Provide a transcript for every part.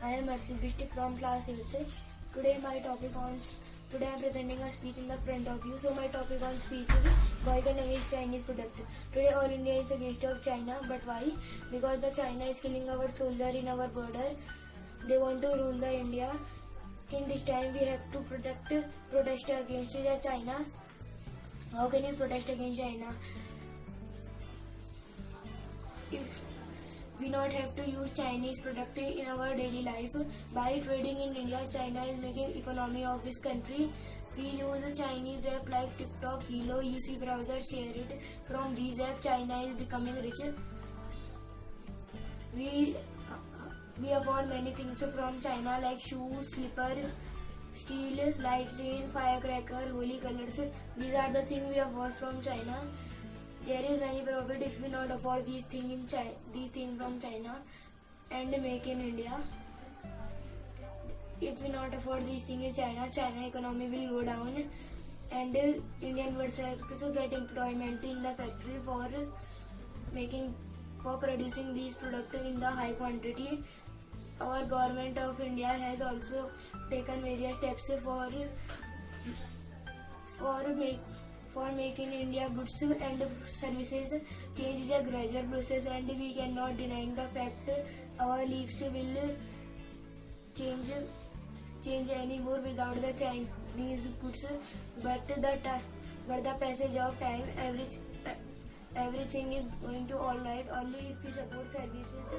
I am Arshit Bishti from class 8th. Today I am presenting a speech in the front of you. So my topic on speech is boycott against Chinese product. Today all India is against of China, but why? Because the China is killing our soldier in our border. They want to rule the India. In this time we have to protest against the China. How can we protest against China? If we not have to use Chinese product in our daily life. By trading in India, China is making economy of this country. We use a Chinese app like TikTok, Hello, UC browser, share it. From these apps, China is becoming rich. We afford many things from China like shoes, slipper, steel, light chain, firecracker, holy colors. These are the things we afford from China. There is many profit if we not afford these things from China and make in India. If we not afford these things in China, China economy will go down, and Indian workers get employment in the factory for producing these products in the high quantity. Our government of India has also taken various steps for making India goods and services. Change is a gradual process, and we cannot deny the fact our lives will change anymore without the Chinese goods. But the passage of time, everything is going to all right only if we support services.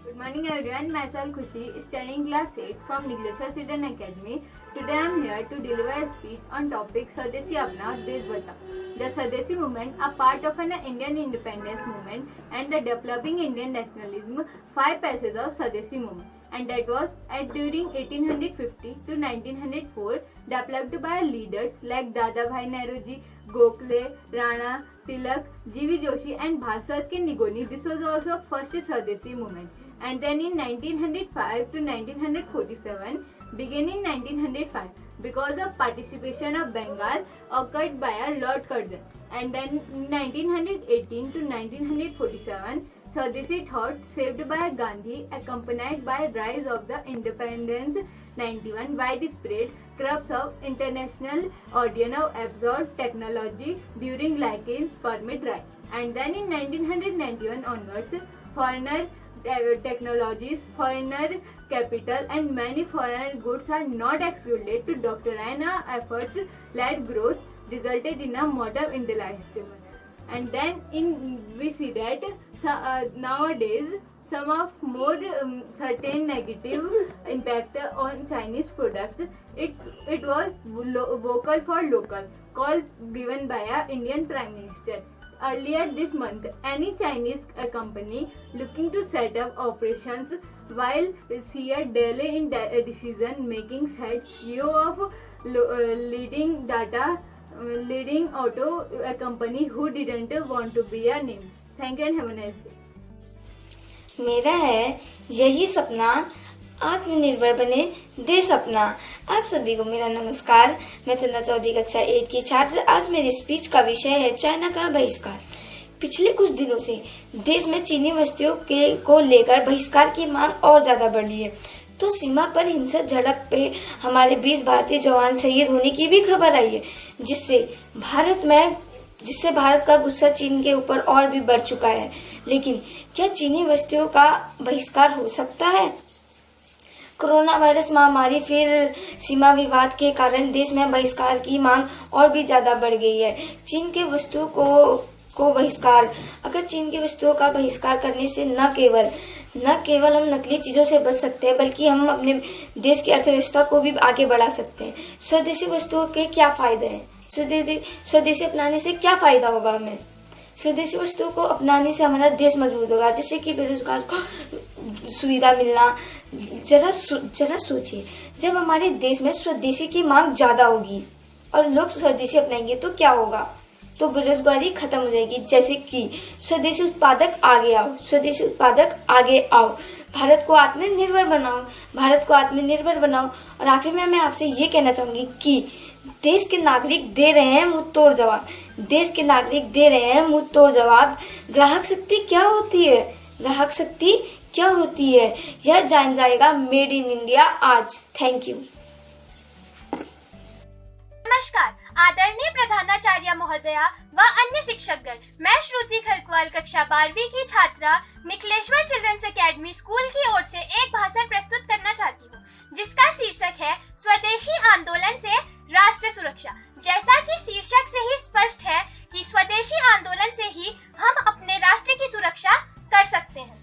Good morning everyone, myself Khushi, studying class 8 from Niglesha Student Academy. Today I am here to deliver a speech on topic Swadeshi Apnao Desh Bachao. The Swadeshi movement, a part of an Indian independence movement and the developing Indian nationalism, 5 phases of Swadeshi movement, and that was during 1850 to 1904, developed by leaders like Dadabhai Naoroji, Gokhale, Rana, Tilak, G.V. Joshi and Bhaswat Ke Nigoni. This was also first Swadeshi movement. And then in 1905 to 1947, began in 1905 because of participation of Bengal occurred by a Lord Curzon. And then in 1918 to 1947, Swadeshi thought saved by Gandhi, accompanied by rise of the independence. 91 widespread crops of international audience of absorbed technology during Lycaon's permit right. And then in 1991 onwards, foreigner technologies, foreigner capital and many foreign goods are not excluded to doctrine efforts led growth resulted in a modern intellectual. And then we see that nowadays some of more certain negative impact on Chinese products. It was vocal for local call given by a Indian Prime Minister. Earlier this month, any Chinese company looking to set up operations while see a delay in decision making, said CEO of leading auto company who didn't want to be a name. Thank you and have a nice day. मेरा है यही सपना, आत्मनिर्भर बने देश अपना। आप सभी को मेरा नमस्कार। मैं चंदा चौधरी कक्षा 8 की छात्र। आज मेरी स्पीच का विषय है चाइना का बहिष्कार। पिछले कुछ दिनों से देश में चीनी वस्तुओं को लेकर बहिष्कार की मांग और ज्यादा बढ़ी है। तो सीमा पर हिंसक झड़प पे हमारे 20 भारतीय जवान शहीद होने की भी खबर आई है, जिससे भारत का गुस्सा चीन के ऊपर और भी बढ़ चुका है। लेकिन क्या चीनी वस्तुओं का बहिष्कार हो सकता है? कोरोना वायरस महामारी फिर सीमा विवाद के कारण देश में बहिष्कार की मांग और भी ज्यादा बढ़ गई है। चीन के वस्तुओं को बहिष्कार, अगर चीन की वस्तुओं का बहिष्कार करने से न केवल हम नकली चीजों से बच सकते हैं, बल्कि हम अपने देश की अर्थव्यवस्था को भी आगे बढ़ा सकते हैं। स्वदेशी वस्तुओं के क्या फायदे हैं? स्वदेशी अपनाने से क्या फायदा होगा हमें? स्वदेशी वस्तुओं को अपनाने से हमारा देश मजबूत होगा, जैसे कि बेरोजगार को सुविधा मिलना। जरा सोचिए, जब हमारे देश में स्वदेशी की मांग ज्यादा होगी और लोग स्वदेशी अपनाएंगे तो क्या होगा? तो बेरोजगारी खत्म हो जाएगी। जैसे कि स्वदेशी उत्पादक आगे आओ, भारत को आत्मनिर्भर बनाओ। और आखिर में मैं आपसे ये कहना चाहूंगी कि देश के नागरिक दे रहे हैं मुंह तोड़ जवाब। ग्राहक शक्ति क्या होती है? ग्राहक शक्ति क्या होती है, यह जान जाएगा मेड इन इंडिया आज। Thank you. नमस्कार आदरणीय प्रधानाचार्य महोदया व अन्य शिक्षकगण, मैं श्रुति खरकवाल कक्षा 12वीं की छात्रा निखिलेश्वर चिल्ड्रंस एकेडमी स्कूल की ओर से एक भाषण प्रस्तुत करना चाहती हूँ, जिसका शीर्षक है स्वदेशी आंदोलन से राष्ट्र सुरक्षा। जैसा कि शीर्षक से ही स्पष्ट है कि स्वदेशी आंदोलन से ही हम अपने राष्ट्र की सुरक्षा कर सकते हैं।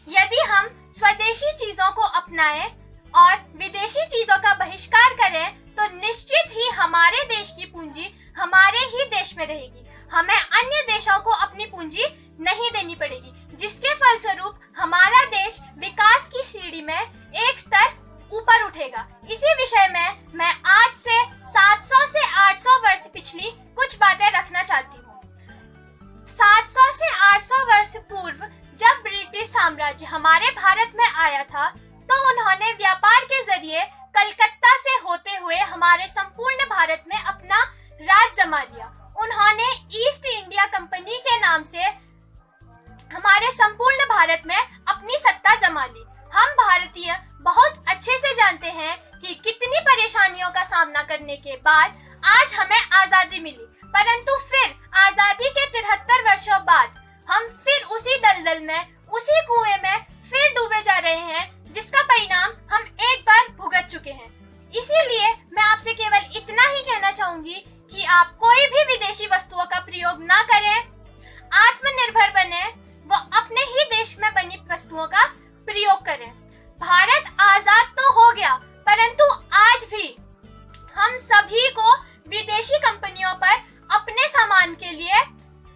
यदि हम स्वदेशी चीजों को अपनाएं और विदेशी चीजों का बहिष्कार करें तो निश्चित ही हमारे देश की पूंजी हमारे ही देश में रहेगी। हमें अन्य देशों को अपनी पूंजी नहीं देनी पड़ेगी, जिसके फलस्वरूप हमारा देश विकास की सीढ़ी में एक स्तर ऊपर उठेगा। इसी विषय में मैं आज से 700 से 800 वर्ष पिछली कुछ बातें रखना चाहती हूँ। 700 से 800 वर्ष पूर्व जब ब्रिटिश साम्राज्य हमारे भारत में आया था, तो उन्होंने व्यापार के जरिए कलकत्ता से होते हुए हमारे संपूर्ण भारत में अपना राज जमा लिया। उन्होंने ईस्ट इंडिया कंपनी के नाम से हमारे संपूर्ण भारत में अपनी सत्ता जमा ली। हम भारतीय बहुत अच्छे से जानते हैं कि कितनी परेशानियों का सामना करने के बाद आज हमें आजादी मिली, परंतु फिर आजादी के 73 वर्षों बाद हम फिर उसी दलदल में, उसी कुएं में फिर डूबे जा रहे हैं, जिसका परिणाम हम एक बार भुगत चुके हैं। इसीलिए मैं आपसे केवल इतना ही कहना चाहूंगी कि आप कोई भी विदेशी वस्तुओं का प्रयोग ना करें, आत्मनिर्भर बने व अपने ही देश में बनी वस्तुओं का प्रयोग करें। भारत आजाद तो हो गया, परंतु आज भी हम सभी को विदेशी कंपनियों पर अपने सामान के लिए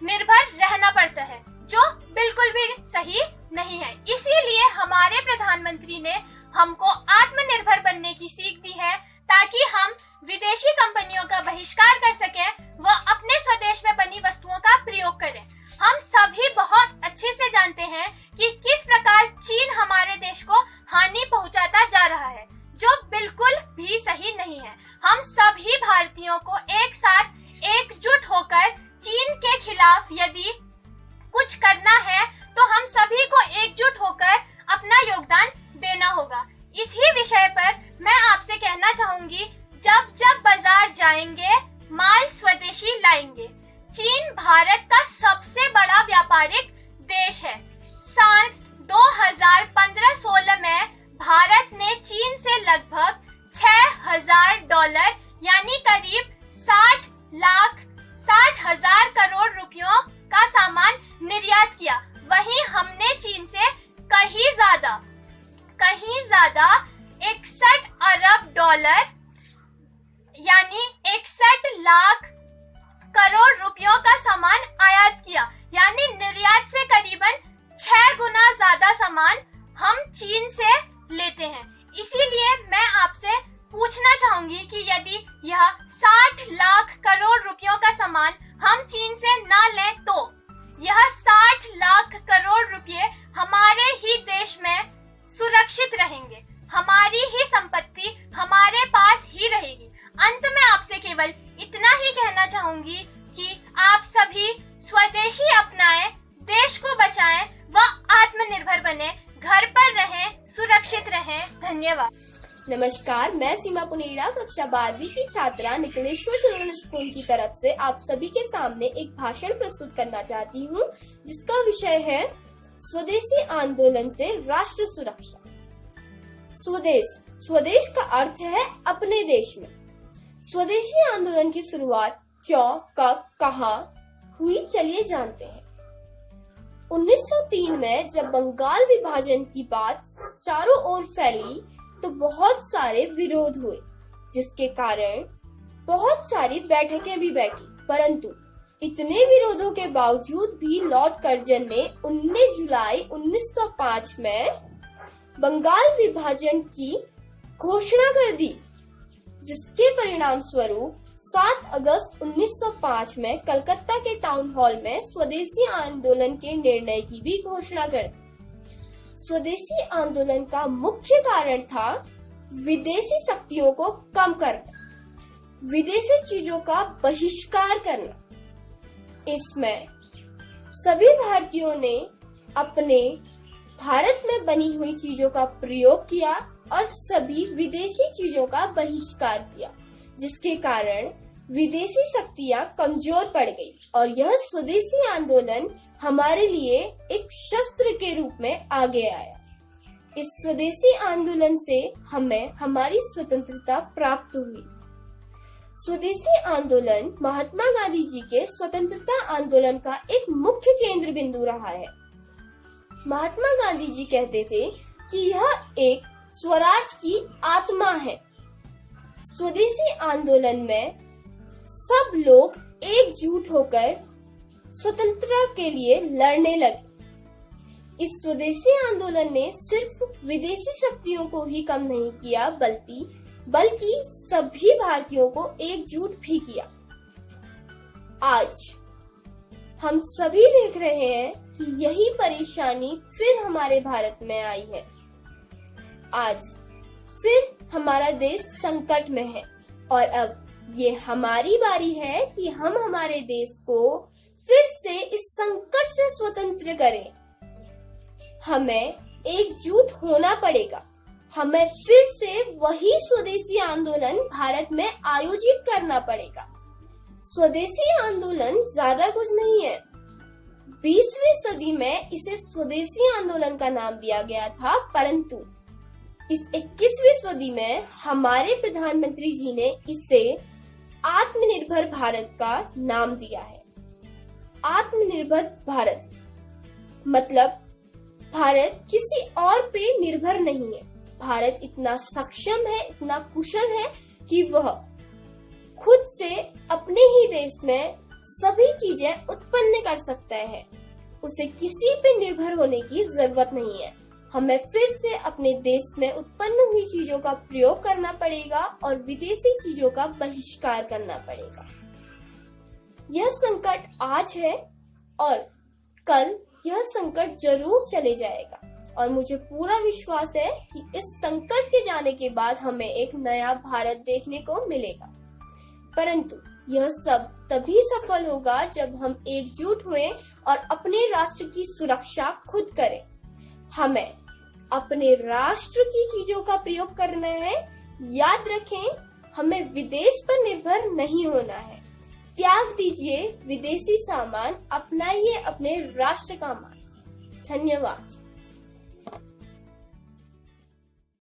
निर्भर रहना पड़ता है, जो बिल्कुल भी सही नहीं है। इसीलिए हमारे प्रधानमंत्री ने हमको आत्मनिर्भर बनने की सीख दी है, ताकि हम विदेशी कंपनियों का बहिष्कार कर सकें व अपने स्वदेश में बनी वस्तुओं का प्रयोग करें। हम सभी बहुत अच्छे से जानते हैं कि किस प्रकार चीन हमारे देश को हानि पहुंचाता जा रहा है, जो बिल्कुल भी सही नहीं है। हम सभी भारतीयों को एक साथ एकजुट होकर चीन के खिलाफ यदि कुछ करना है तो हम सभी को एकजुट होकर अपना योगदान देना होगा। इसी विषय पर मैं आपसे कहना चाहूंगी, जब जब बाजार जाएंगे माल स्वदेशी लाएंगे। चीन भारत का सबसे बड़ा व्यापारिक देश है। साल 2015-16 में भारत ने चीन से लगभग $6,000 यानी करीब 60,60,000 करोड़ रुपयों का सामान निर्यात किया। वहीं हमने चीन से कहीं ज्यादा $61 अरब यानी 61 लाख करोड़ रुपयों का सामान आयात किया, यानी निर्यात से करीबन 6 गुना ज्यादा सामान हम चीन से लेते हैं। इसीलिए मैं आपसे पूछना चाहूंगी कि यदि यह 60 लाख करोड़ रुपयों का सामान हम चीन से ना लें तो यह 60 लाख करोड़ रुपए हमारे ही देश में सुरक्षित रहेंगे, हमारी ही संपत्ति हमारे पास ही रहेगी। अंत में आपसे केवल इतना ही कहना चाहूंगी कि आप सभी स्वदेशी अपनाएं, देश को बचाएं व आत्मनिर्भर बने, घर पर रहें, सुरक्षित रहें। धन्यवाद। नमस्कार, मैं सीमा पुनेरा कक्षा 12वीं की छात्रा निखिलेश्वर चिल्ड्रंस स्कूल की तरफ से आप सभी के सामने एक भाषण प्रस्तुत करना चाहती हूँ, जिसका विषय है स्वदेशी आंदोलन से राष्ट्र सुरक्षा। स्वदेश का अर्थ है अपने देश में। स्वदेशी आंदोलन की शुरुआत क्यों, कब, कहाँ हुई, चलिए जानते हैं। 1903 में जब बंगाल विभाजन की बात चारों ओर फैली तो बहुत सारे विरोध हुए, जिसके कारण बहुत सारी बैठकें भी बैठी। परंतु इतने विरोधों के बावजूद भी लॉर्ड कर्जन ने 19 जुलाई 1905 में बंगाल विभाजन की घोषणा कर दी, जिसके परिणाम स्वरूप 7 अगस्त 1905 में कलकत्ता के टाउन हॉल में स्वदेशी आंदोलन के निर्णय की भी घोषणा कर दी। स्वदेशी आंदोलन का मुख्य कारण था विदेशी शक्तियों को कम करना, विदेशी चीजों का बहिष्कार करना। इसमें सभी भारतीयों ने अपने भारत में बनी हुई चीजों का प्रयोग किया और सभी विदेशी चीजों का बहिष्कार किया, जिसके कारण विदेशी शक्तियां कमजोर पड़ गई और यह स्वदेशी आंदोलन हमारे लिए एक शस्त्र के रूप में आगे आया। इस स्वदेशी आंदोलन से हमें हमारी स्वतंत्रता प्राप्त हुई। स्वदेशी आंदोलन महात्मा गांधी जी के स्वतंत्रता आंदोलन का एक मुख्य केंद्र बिंदु रहा है। महात्मा गांधी जी कहते थे कि यह एक स्वराज की आत्मा है। स्वदेशी आंदोलन में सब लोग एकजुट होकर स्वतंत्रता के लिए लड़ने लगे। इस स्वदेशी आंदोलन ने सिर्फ विदेशी शक्तियों को ही कम नहीं किया, बल्कि सभी भारतीयों को एकजुट भी किया। आज हम सभी देख रहे हैं कि यही परेशानी फिर हमारे भारत में आई है। आज फिर हमारा देश संकट में है और अब ये हमारी बारी है कि हम हमारे देश को फिर से इस संकट से स्वतंत्र करें। हमें एकजुट होना पड़ेगा। हमें फिर से वही स्वदेशी आंदोलन भारत में आयोजित करना पड़ेगा। स्वदेशी आंदोलन ज्यादा कुछ नहीं है। 20वीं सदी में इसे स्वदेशी आंदोलन का नाम दिया गया था, परंतु इस 21वीं सदी में हमारे प्रधानमंत्री जी ने इसे आत्मनिर्भर भारत का नाम दिया है। आत्मनिर्भर भारत मतलब भारत किसी और पे निर्भर नहीं है। भारत इतना सक्षम है, इतना कुशल है कि वह खुद से अपने ही देश में सभी चीजें उत्पन्न कर सकता है। उसे किसी पे निर्भर होने की जरूरत नहीं है। हमें फिर से अपने देश में उत्पन्न हुई चीजों का प्रयोग करना पड़ेगा और विदेशी चीजों का बहिष्कार करना पड़ेगा। यह संकट आज है और कल यह संकट जरूर चले जाएगा और मुझे पूरा विश्वास है कि इस संकट के जाने के बाद हमें एक नया भारत देखने को मिलेगा। परंतु यह सब तभी सफल होगा जब हम एकजुट हुए और अपने राष्ट्र की सुरक्षा खुद करें। हमें अपने राष्ट्र की चीजों का प्रयोग करना है। याद रखें, हमें विदेश पर निर्भर नहीं होना है। त्याग दीजिए विदेशी सामान, अपनाइए अपने राष्ट्र का मान। धन्यवाद।